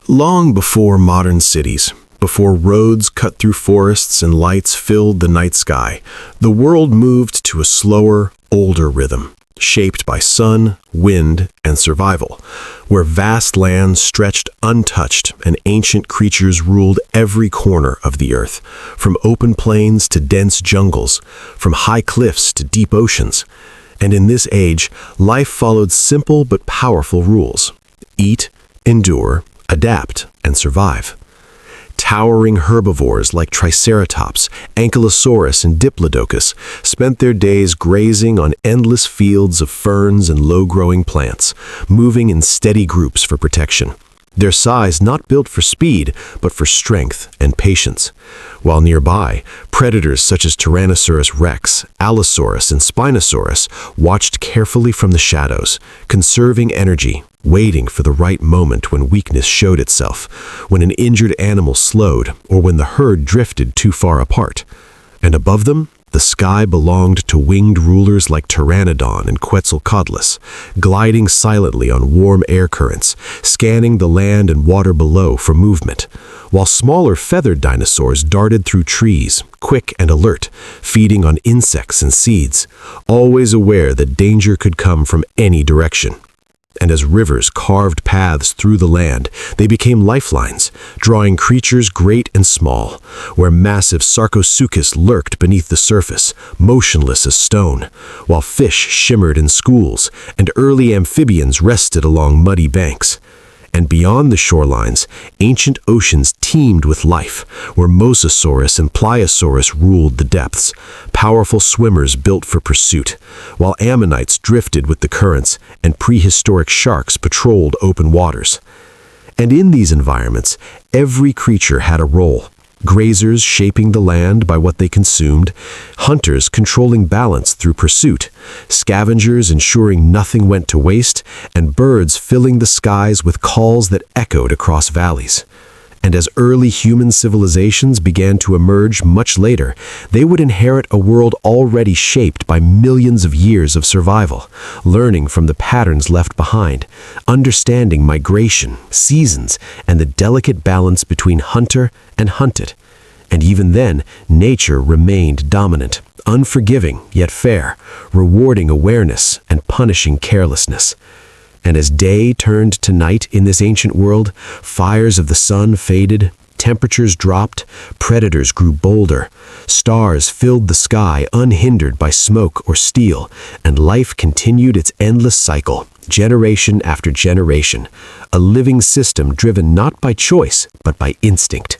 Long before modern cities, before roads cut through forests and lights filled the night sky, the world moved to a slower, older rhythm, shaped by sun, wind, and survival, where vast lands stretched untouched and ancient creatures ruled every corner of the earth, from open plains to dense jungles, from high cliffs to deep oceans. And in this age, life followed simple but powerful rules: eat, endure, adapt, and survive. Towering herbivores like Triceratops, Ankylosaurus, and Diplodocus spent their days grazing on endless fields of ferns and low-growing plants, moving in steady groups for protection. Their size not built for speed, but for strength and patience. While nearby, predators such as Tyrannosaurus rex, Allosaurus, and Spinosaurus watched carefully from the shadows, conserving energy, waiting for the right moment when weakness showed itself, when an injured animal slowed, or when the herd drifted too far apart. And above them, the sky belonged to winged rulers like Pteranodon and Quetzalcoatlus, gliding silently on warm air currents, scanning the land and water below for movement, while smaller feathered dinosaurs darted through trees, quick and alert, feeding on insects and seeds, always aware that danger could come from any direction. And as rivers carved paths through the land, they became lifelines, drawing creatures great and small, where massive Sarcosuchus lurked beneath the surface, motionless as stone, while fish shimmered in schools, and early amphibians rested along muddy banks. And beyond the shorelines, ancient oceans teemed with life, where Mosasaurus and Pliosaurus ruled the depths, powerful swimmers built for pursuit, while ammonites drifted with the currents and prehistoric sharks patrolled open waters. And in these environments, every creature had a role. Grazers shaping the land by what they consumed, hunters controlling balance through pursuit, scavengers ensuring nothing went to waste, and birds filling the skies with calls that echoed across valleys. And as early human civilizations began to emerge much later, they would inherit a world already shaped by millions of years of survival, learning from the patterns left behind, understanding migration, seasons, and the delicate balance between hunter and hunted. And even then, nature remained dominant, unforgiving yet fair, rewarding awareness and punishing carelessness. And as day turned to night in this ancient world, fires of the sun faded, temperatures dropped, predators grew bolder, stars filled the sky unhindered by smoke or steel, and life continued its endless cycle, generation after generation, a living system driven not by choice, but by instinct.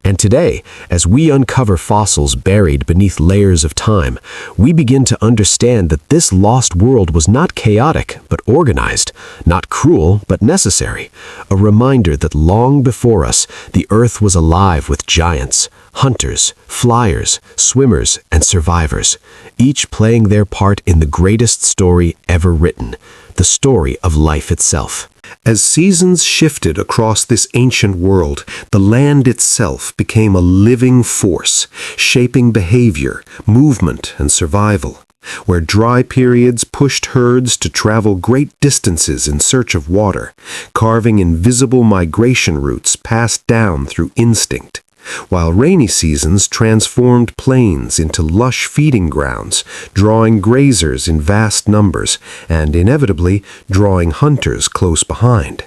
And today, as we uncover fossils buried beneath layers of time, we begin to understand that this lost world was not chaotic, but organized, not cruel, but necessary, a reminder that long before us, the earth was alive with giants, hunters, flyers, swimmers, and survivors, each playing their part in the greatest story ever written, the story of life itself. As seasons shifted across this ancient world, the land itself became a living force, shaping behavior, movement, and survival. Where dry periods pushed herds to travel great distances in search of water, carving invisible migration routes passed down through instinct, while rainy seasons transformed plains into lush feeding grounds, drawing grazers in vast numbers, and inevitably drawing hunters close behind.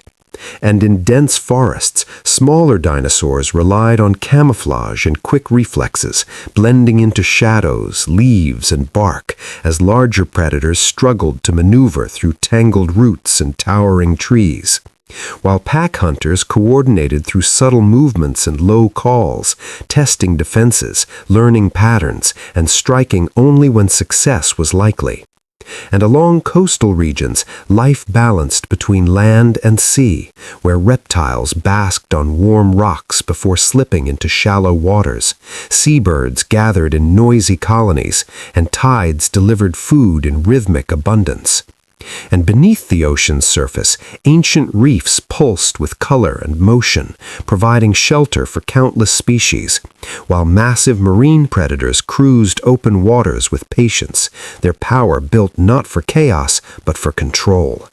And in dense forests, smaller dinosaurs relied on camouflage and quick reflexes, blending into shadows, leaves, and bark, as larger predators struggled to maneuver through tangled roots and towering trees. While pack hunters coordinated through subtle movements and low calls, testing defenses, learning patterns, and striking only when success was likely. And along coastal regions, life balanced between land and sea, where reptiles basked on warm rocks before slipping into shallow waters, seabirds gathered in noisy colonies, and tides delivered food in rhythmic abundance. And beneath the ocean's surface, ancient reefs pulsed with color and motion, providing shelter for countless species, while massive marine predators cruised open waters with patience, their power built not for chaos, but for control.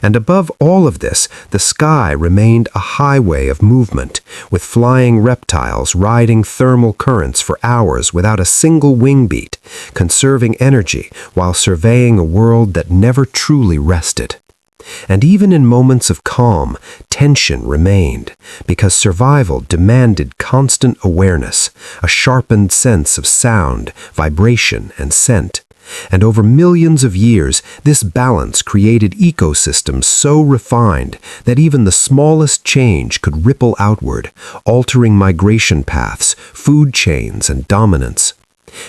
And above all of this, the sky remained a highway of movement, with flying reptiles riding thermal currents for hours without a single wing beat, conserving energy while surveying a world that never truly rested. And even in moments of calm, tension remained, because survival demanded constant awareness, a sharpened sense of sound, vibration, and scent. And over millions of years, this balance created ecosystems so refined that even the smallest change could ripple outward, altering migration paths, food chains, and dominance.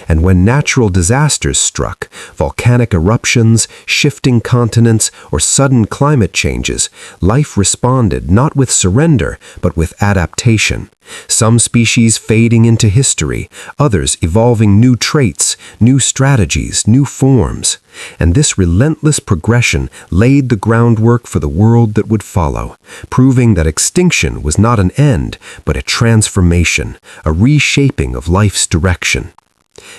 And when natural disasters struck, volcanic eruptions, shifting continents, or sudden climate changes, life responded not with surrender, but with adaptation. Some species fading into history, others evolving new traits, new strategies, new forms. And this relentless progression laid the groundwork for the world that would follow, proving that extinction was not an end, but a transformation, a reshaping of life's direction.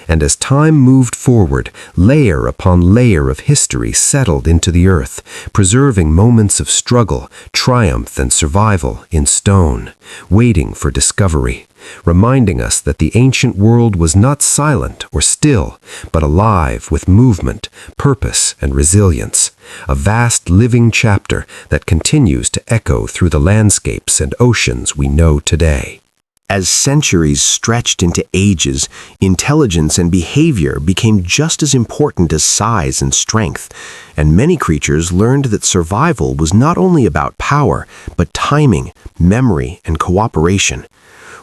And as time moved forward, layer upon layer of history settled into the earth, preserving moments of struggle, triumph, and survival in stone, waiting for discovery, reminding us that the ancient world was not silent or still, but alive with movement, purpose, and resilience, a vast living chapter that continues to echo through the landscapes and oceans we know today. As centuries stretched into ages, intelligence and behavior became just as important as size and strength, and many creatures learned that survival was not only about power, but timing, memory, and cooperation.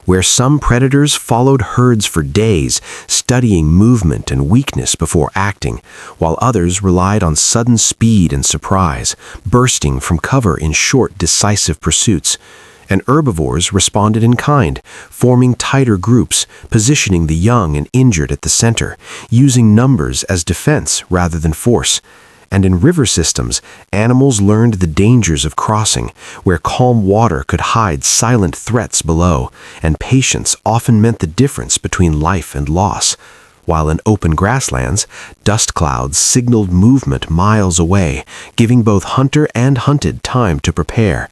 Where some predators followed herds for days, studying movement and weakness before acting, while others relied on sudden speed and surprise, bursting from cover in short, decisive pursuits. And herbivores responded in kind, forming tighter groups, positioning the young and injured at the center, using numbers as defense rather than force. And in river systems, animals learned the dangers of crossing, where calm water could hide silent threats below, and patience often meant the difference between life and loss. While in open grasslands, dust clouds signaled movement miles away, giving both hunter and hunted time to prepare.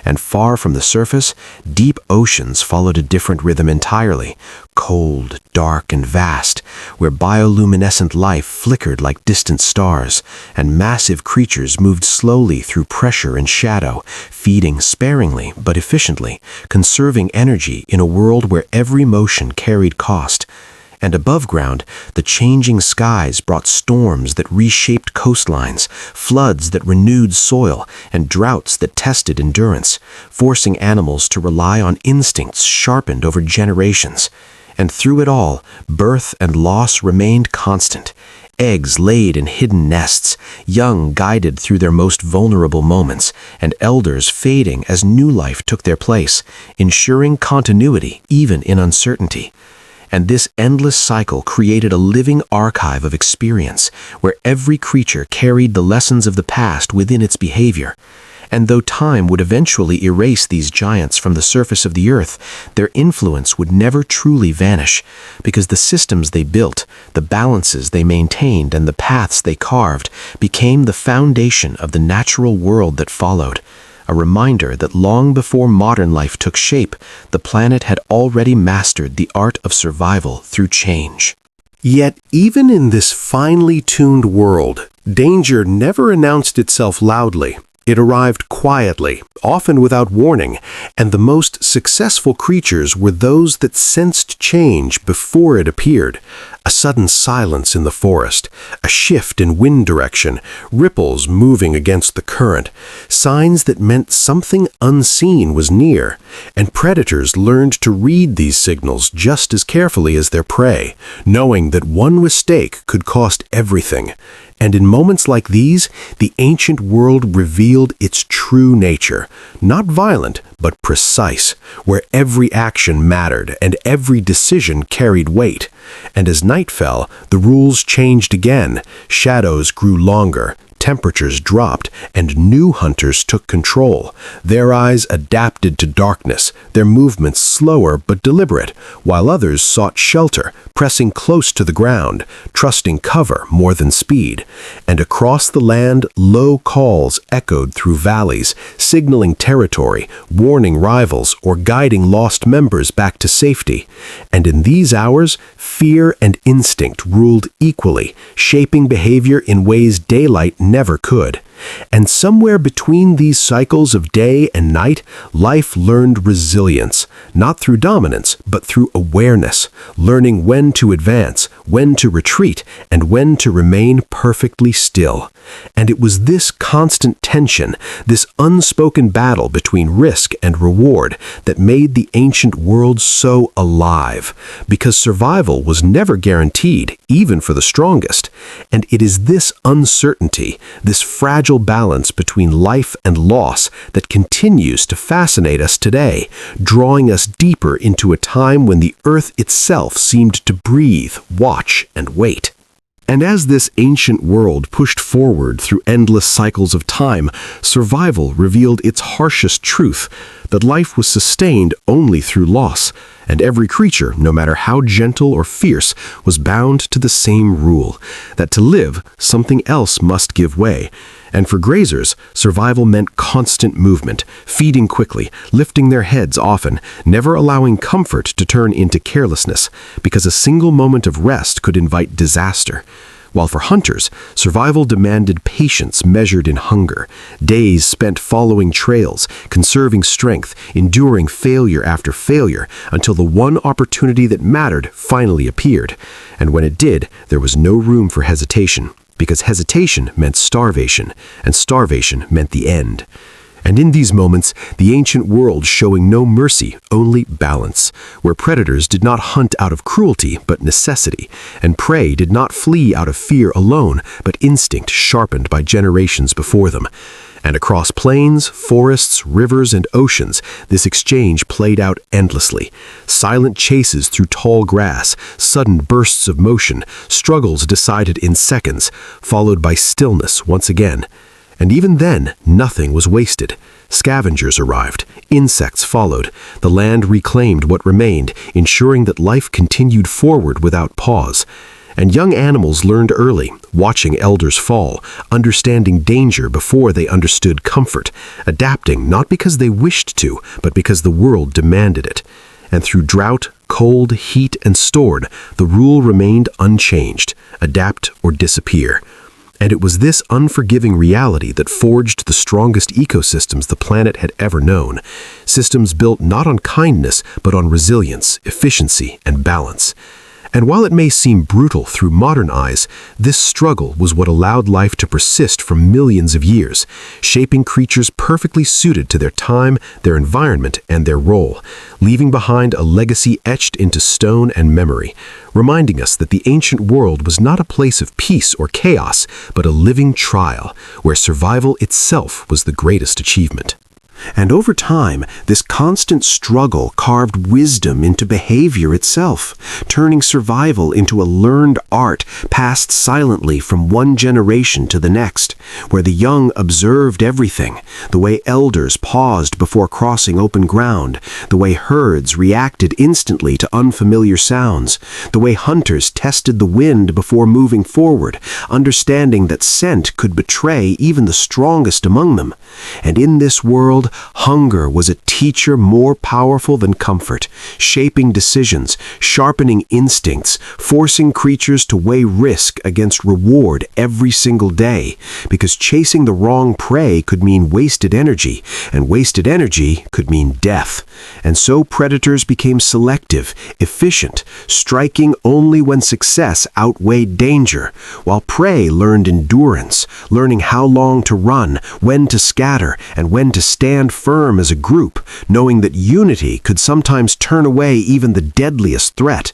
And far from the surface, deep oceans followed a different rhythm entirely, cold, dark, and vast, where bioluminescent life flickered like distant stars, and massive creatures moved slowly through pressure and shadow, feeding sparingly but efficiently, conserving energy in a world where every motion carried cost. And above ground, the changing skies brought storms that reshaped coastlines, floods that renewed soil, and droughts that tested endurance, forcing animals to rely on instincts sharpened over generations. And through it all, birth and loss remained constant. Eggs laid in hidden nests, young guided through their most vulnerable moments, and elders fading as new life took their place, ensuring continuity even in uncertainty. And this endless cycle created a living archive of experience, where every creature carried the lessons of the past within its behavior. And though time would eventually erase these giants from the surface of the earth, their influence would never truly vanish, because the systems they built, the balances they maintained, and the paths they carved became the foundation of the natural world that followed. A reminder that long before modern life took shape, the planet had already mastered the art of survival through change. Yet, even in this finely tuned world, danger never announced itself loudly. It arrived quietly, often without warning, and the most successful creatures were those that sensed change before it appeared. A sudden silence in the forest, a shift in wind direction, ripples moving against the current, signs that meant something unseen was near, and predators learned to read these signals just as carefully as their prey, knowing that one mistake could cost everything. And in moments like these, the ancient world revealed its true nature, not violent, but precise, where every action mattered and every decision carried weight. And as night fell, the rules changed again. Shadows grew longer, temperatures dropped and new hunters took control. Their eyes adapted to darkness, their movements slower but deliberate, while others sought shelter, pressing close to the ground, trusting cover more than speed. And across the land, low calls echoed through valleys, signaling territory, warning rivals, or guiding lost members back to safety. And in these hours, fear and instinct ruled equally, shaping behavior in ways daylight never could. And somewhere between these cycles of day and night, life learned resilience, not through dominance, but through awareness, learning when to advance, when to retreat, and when to remain perfectly still. And it was this constant tension, this unspoken battle between risk and reward, that made the ancient world so alive, because survival was never guaranteed, even for the strongest. And it is this uncertainty, this fragile balance between life and loss that continues to fascinate us today, drawing us deeper into a time when the earth itself seemed to breathe, watch, and wait. And as this ancient world pushed forward through endless cycles of time, survival revealed its harshest truth, that life was sustained only through loss, and every creature, no matter how gentle or fierce, was bound to the same rule, that to live, something else must give way. And for grazers, survival meant constant movement, feeding quickly, lifting their heads often, never allowing comfort to turn into carelessness, because a single moment of rest could invite disaster. While for hunters, survival demanded patience measured in hunger, days spent following trails, conserving strength, enduring failure after failure, until the one opportunity that mattered finally appeared. And when it did, there was no room for hesitation, because hesitation meant starvation, and starvation meant the end. And in these moments, the ancient world showing no mercy, only balance, where predators did not hunt out of cruelty, but necessity, and prey did not flee out of fear alone, but instinct sharpened by generations before them. And across plains, forests, rivers, and oceans, this exchange played out endlessly. Silent chases through tall grass, sudden bursts of motion, struggles decided in seconds, followed by stillness once again. And even then, nothing was wasted. Scavengers arrived, insects followed, the land reclaimed what remained, ensuring that life continued forward without pause. And young animals learned early, watching elders fall, understanding danger before they understood comfort, adapting not because they wished to, but because the world demanded it. And through drought, cold, heat, and storm, the rule remained unchanged: adapt or disappear. And it was this unforgiving reality that forged the strongest ecosystems the planet had ever known, systems built not on kindness, but on resilience, efficiency, and balance. And while it may seem brutal through modern eyes, this struggle was what allowed life to persist for millions of years, shaping creatures perfectly suited to their time, their environment, and their role, leaving behind a legacy etched into stone and memory, reminding us that the ancient world was not a place of peace or chaos, but a living trial, where survival itself was the greatest achievement. And over time, this constant struggle carved wisdom into behavior itself, turning survival into a learned art passed silently from one generation to the next, where the young observed everything, the way elders paused before crossing open ground, the way herds reacted instantly to unfamiliar sounds, the way hunters tested the wind before moving forward, understanding that scent could betray even the strongest among them. And in this world, hunger was a teacher more powerful than comfort, shaping decisions, sharpening instincts, forcing creatures to weigh risk against reward every single day, because chasing the wrong prey could mean wasted energy, and wasted energy could mean death. And so predators became selective, efficient, striking only when success outweighed danger, while prey learned endurance, learning how long to run, when to scatter, and when to stand firm as a group, knowing that unity could sometimes turn away even the deadliest threat.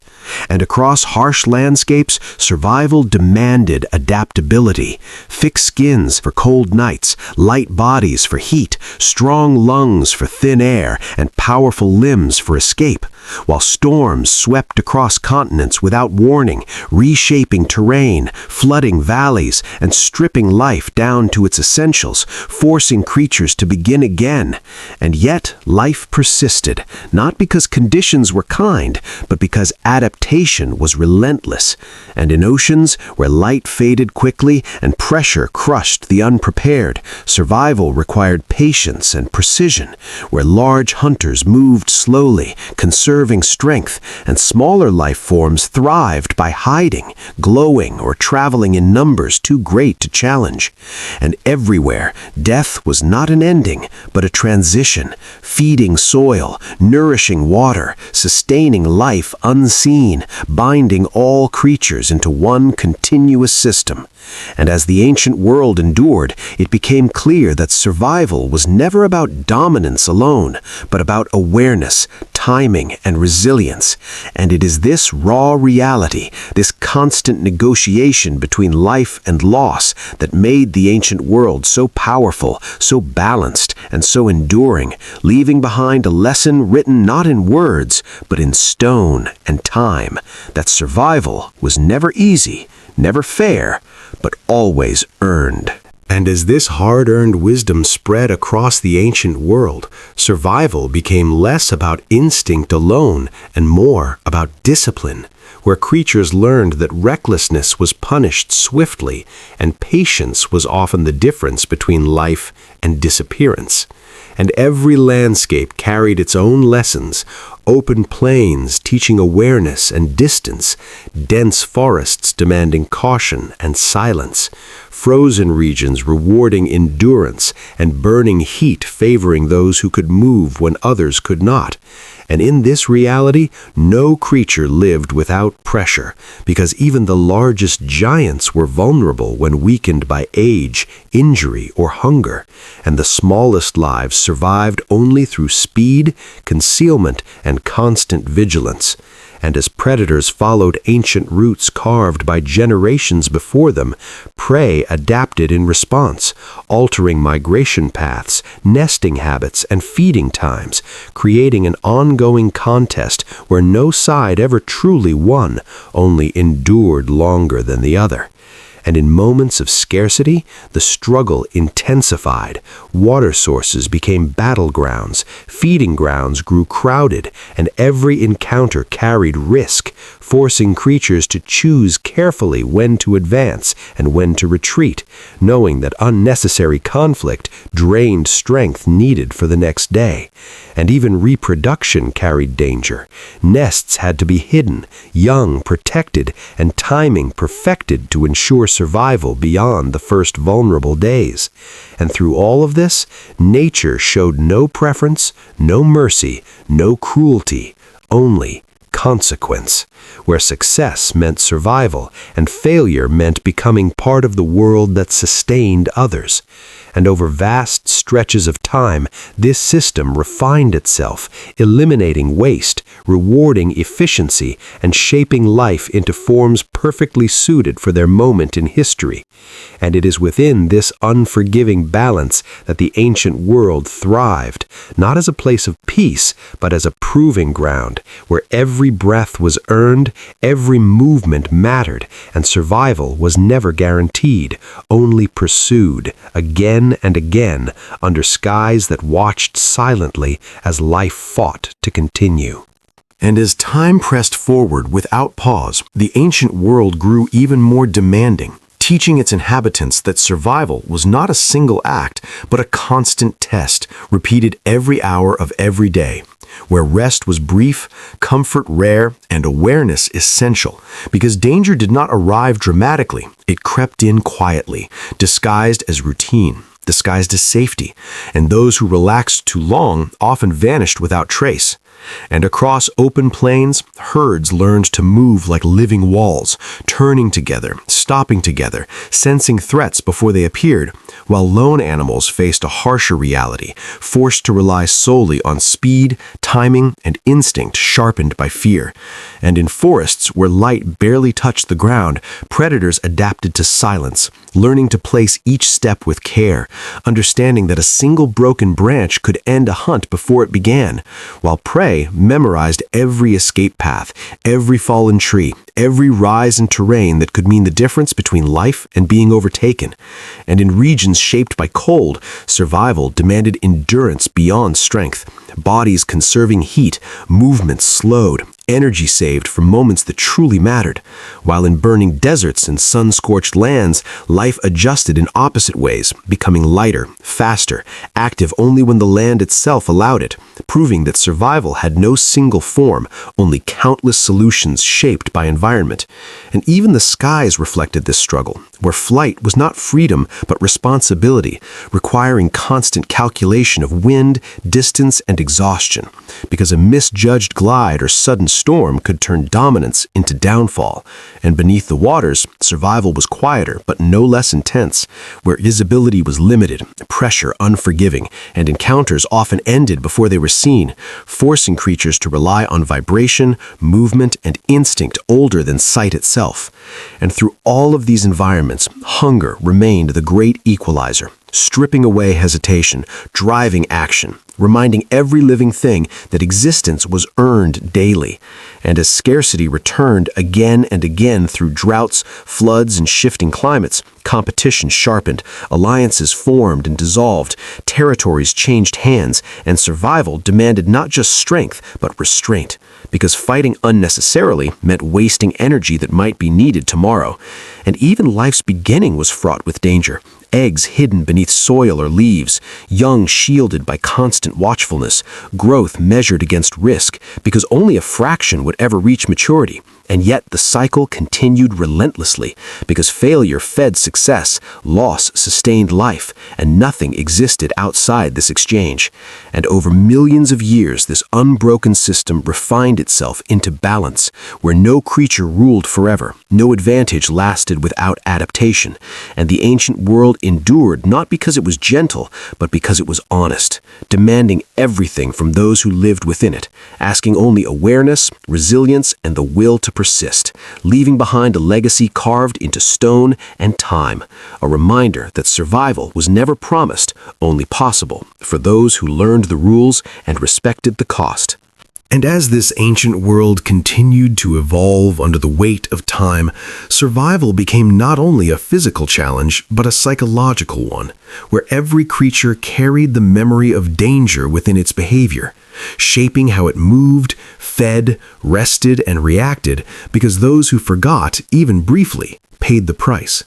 And across harsh landscapes, survival demanded adaptability. Thick skins for cold nights, light bodies for heat, strong lungs for thin air, and powerful limbs for escape, while storms swept across continents without warning, reshaping terrain, flooding valleys, and stripping life down to its essentials, forcing creatures to begin again. And yet, life persisted, not because conditions were kind, but because adaptation was relentless. And in oceans, where light faded quickly and pressure crushed the unprepared, survival required patience and precision, where large hunters moved slowly, conserving strength, and smaller life forms thrived by hiding, glowing, or traveling in numbers too great to challenge. And everywhere, death was not an ending, but a transition, feeding soil, nourishing water, sustaining life unseen, binding all creatures into one continuous system. And as the ancient world endured, it became clear that survival was never about dominance alone, but about awareness, timing, and resilience. And it is this raw reality, this constant negotiation between life and loss, that made the ancient world so powerful, so balanced, and so enduring, leaving behind a lesson written not in words, but in stone and time, that survival was never easy, never fair, but always earned. And as this hard-earned wisdom spread across the ancient world, survival became less about instinct alone and more about discipline, where creatures learned that recklessness was punished swiftly and patience was often the difference between life and disappearance. And every landscape carried its own lessons: open plains teaching awareness and distance, dense forests demanding caution and silence, frozen regions rewarding endurance, and burning heat favoring those who could move when others could not. And in this reality, no creature lived without pressure, because even the largest giants were vulnerable when weakened by age, injury, or hunger, and the smallest lives survived only through speed, concealment, and constant vigilance. And as predators followed ancient routes carved by generations before them, prey adapted in response, altering migration paths, nesting habits, and feeding times, creating an ongoing contest where no side ever truly won, only endured longer than the other. And in moments of scarcity, the struggle intensified. Water sources became battlegrounds, feeding grounds grew crowded, and every encounter carried risk, forcing creatures to choose carefully when to advance and when to retreat, knowing that unnecessary conflict drained strength needed for the next day. And even reproduction carried danger. Nests had to be hidden, young protected, and timing perfected to ensure survival beyond the first vulnerable days. And through all of this, nature showed no preference, no mercy, no cruelty, only consequence, where success meant survival and failure meant becoming part of the world that sustained others. And over vast stretches of time, this system refined itself, eliminating waste, rewarding efficiency, and shaping life into forms perfectly suited for their moment in history. And it is within this unforgiving balance that the ancient world thrived, not as a place of peace, but as a proving ground, where every breath was earned, every movement mattered, and survival was never guaranteed, only pursued, again and again, under skies that watched silently as life fought to continue. And as time pressed forward without pause, the ancient world grew even more demanding, teaching its inhabitants that survival was not a single act, but a constant test, repeated every hour of every day, where rest was brief, comfort rare, and awareness essential, because danger did not arrive dramatically, it crept in quietly, disguised as routine, disguised as safety, and those who relaxed too long often vanished without trace. And across open plains, herds learned to move like living walls, turning together, stopping together, sensing threats before they appeared, while lone animals faced a harsher reality, forced to rely solely on speed, timing, and instinct sharpened by fear. And in forests where light barely touched the ground, predators adapted to silence, learning to place each step with care, understanding that a single broken branch could end a hunt before it began, while prey memorized every escape path, every fallen tree, every rise in terrain that could mean the difference between life and being overtaken. And in regions shaped by cold, survival demanded endurance beyond strength, bodies conserving heat, movements slowed, energy saved for moments that truly mattered, while in burning deserts and sun-scorched lands, life adjusted in opposite ways, becoming lighter, faster, active only when the land itself allowed it, proving that survival had no single form, only countless solutions shaped by environment. And even the skies reflected this struggle, where flight was not freedom but responsibility, requiring constant calculation of wind, distance, and exhaustion, because a misjudged glide or sudden storm could turn dominance into downfall. And beneath the waters, survival was quieter but no less intense, where visibility was limited, pressure unforgiving, and encounters often ended before they were seen, forcing creatures to rely on vibration, movement, and instinct older than sight itself. And through all of these environments, hunger remained the great equalizer, stripping away hesitation, driving action, reminding every living thing that existence was earned daily. And as scarcity returned again and again through droughts, floods, and shifting climates, competition sharpened, alliances formed and dissolved, territories changed hands, and survival demanded not just strength, but restraint, because fighting unnecessarily meant wasting energy that might be needed tomorrow. And even life's beginning was fraught with danger. Eggs hidden beneath soil or leaves, young shielded by constant watchfulness, growth measured against risk, because only a fraction would ever reach maturity. And yet the cycle continued relentlessly, because failure fed success, loss sustained life, and nothing existed outside this exchange. And over millions of years, this unbroken system refined itself into balance, where no creature ruled forever, no advantage lasted without adaptation, and the ancient world endured not because it was gentle, but because it was honest, demanding everything from those who lived within it, asking only awareness, resilience, and the will to persist, leaving behind a legacy carved into stone and time, a reminder that survival was never promised, only possible, for those who learned the rules and respected the cost. And as this ancient world continued to evolve under the weight of time, survival became not only a physical challenge, but a psychological one, where every creature carried the memory of danger within its behavior, shaping how it moved, fed, rested, and reacted, because those who forgot, even briefly, paid the price.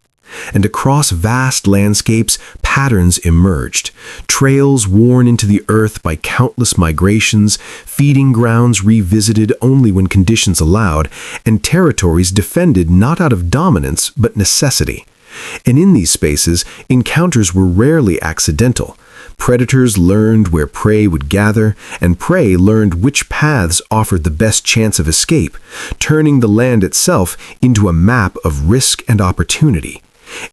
And across vast landscapes, patterns emerged, trails worn into the earth by countless migrations, feeding grounds revisited only when conditions allowed, and territories defended not out of dominance but necessity. And in these spaces, encounters were rarely accidental. Predators learned where prey would gather, and prey learned which paths offered the best chance of escape, turning the land itself into a map of risk and opportunity.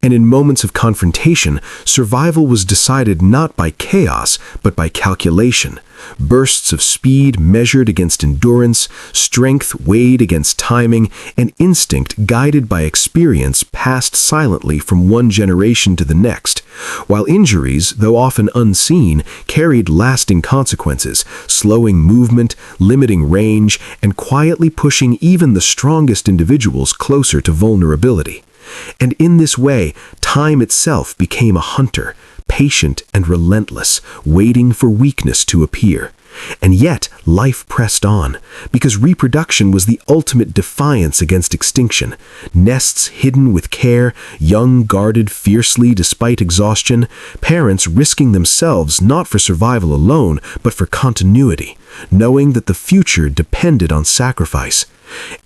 And in moments of confrontation, survival was decided not by chaos, but by calculation. Bursts of speed measured against endurance, strength weighed against timing, and instinct guided by experience passed silently from one generation to the next, while injuries, though often unseen, carried lasting consequences, slowing movement, limiting range, and quietly pushing even the strongest individuals closer to vulnerability. And in this way, time itself became a hunter, patient and relentless, waiting for weakness to appear. And yet, life pressed on, because reproduction was the ultimate defiance against extinction. Nests hidden with care, young guarded fiercely despite exhaustion, parents risking themselves not for survival alone, but for continuity, knowing that the future depended on sacrifice.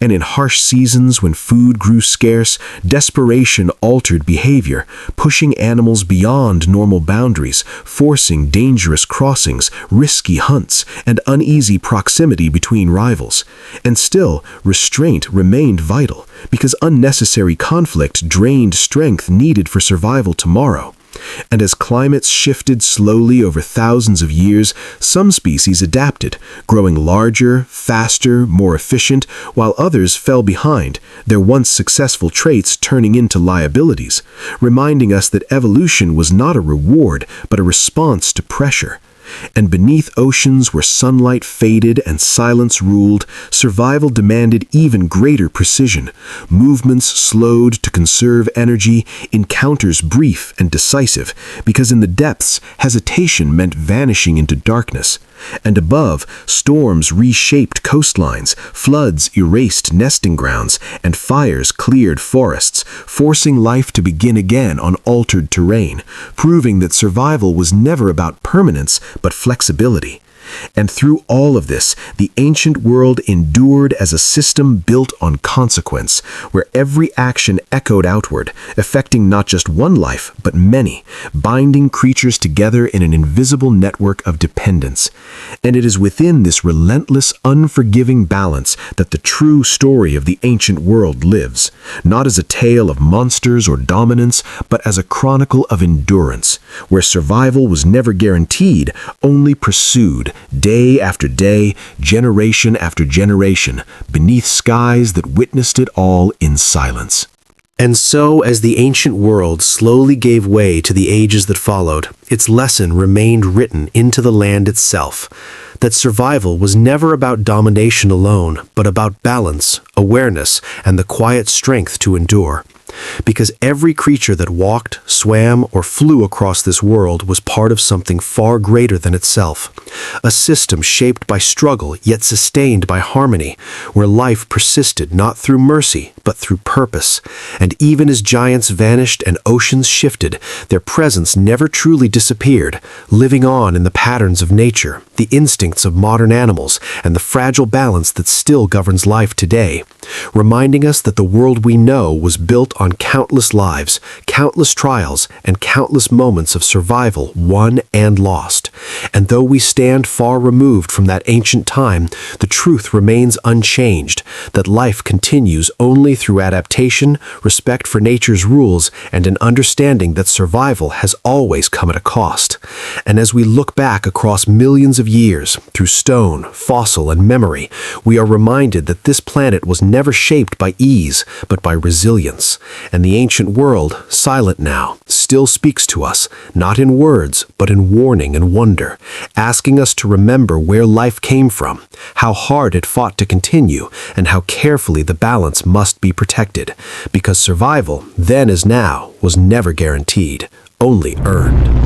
And in harsh seasons when food grew scarce, desperation altered behavior, pushing animals beyond normal boundaries, forcing dangerous crossings, risky hunts, and uneasy proximity between rivals. And still, restraint remained vital, because unnecessary conflict drained strength needed for survival tomorrow. And as climates shifted slowly over thousands of years, some species adapted, growing larger, faster, more efficient, while others fell behind, their once successful traits turning into liabilities, reminding us that evolution was not a reward, but a response to pressure. And beneath oceans where sunlight faded and silence ruled, survival demanded even greater precision. Movements slowed to conserve energy, encounters brief and decisive, because in the depths, hesitation meant vanishing into darkness. And above, storms reshaped coastlines, floods erased nesting grounds, and fires cleared forests, forcing life to begin again on altered terrain, proving that survival was never about permanence but flexibility. And through all of this, the ancient world endured as a system built on consequence, where every action echoed outward, affecting not just one life, but many, binding creatures together in an invisible network of dependence. And it is within this relentless, unforgiving balance that the true story of the ancient world lives, not as a tale of monsters or dominance, but as a chronicle of endurance, where survival was never guaranteed, only pursued, day after day, generation after generation, beneath skies that witnessed it all in silence. And so, as the ancient world slowly gave way to the ages that followed, its lesson remained written into the land itself, that survival was never about domination alone, but about balance, awareness, and the quiet strength to endure. Because every creature that walked, swam, or flew across this world was part of something far greater than itself. A system shaped by struggle, yet sustained by harmony, where life persisted not through mercy, but through purpose. And even as giants vanished and oceans shifted, their presence never truly disappeared, living on in the patterns of nature, the instincts of modern animals, and the fragile balance that still governs life today, reminding us that the world we know was built on countless lives, countless trials, and countless moments of survival won and lost. And though we stand far removed from that ancient time, the truth remains unchanged, that life continues only through adaptation, respect for nature's rules, and an understanding that survival has always come at a cost. And as we look back across millions of years, through stone, fossil, and memory, we are reminded that this planet was never shaped by ease, but by resilience. And the ancient world, silent now, still speaks to us, not in words, but in warning and wonder, asking us to remember where life came from, how hard it fought to continue, and how carefully the balance must be protected, because survival, then as now, was never guaranteed, only earned.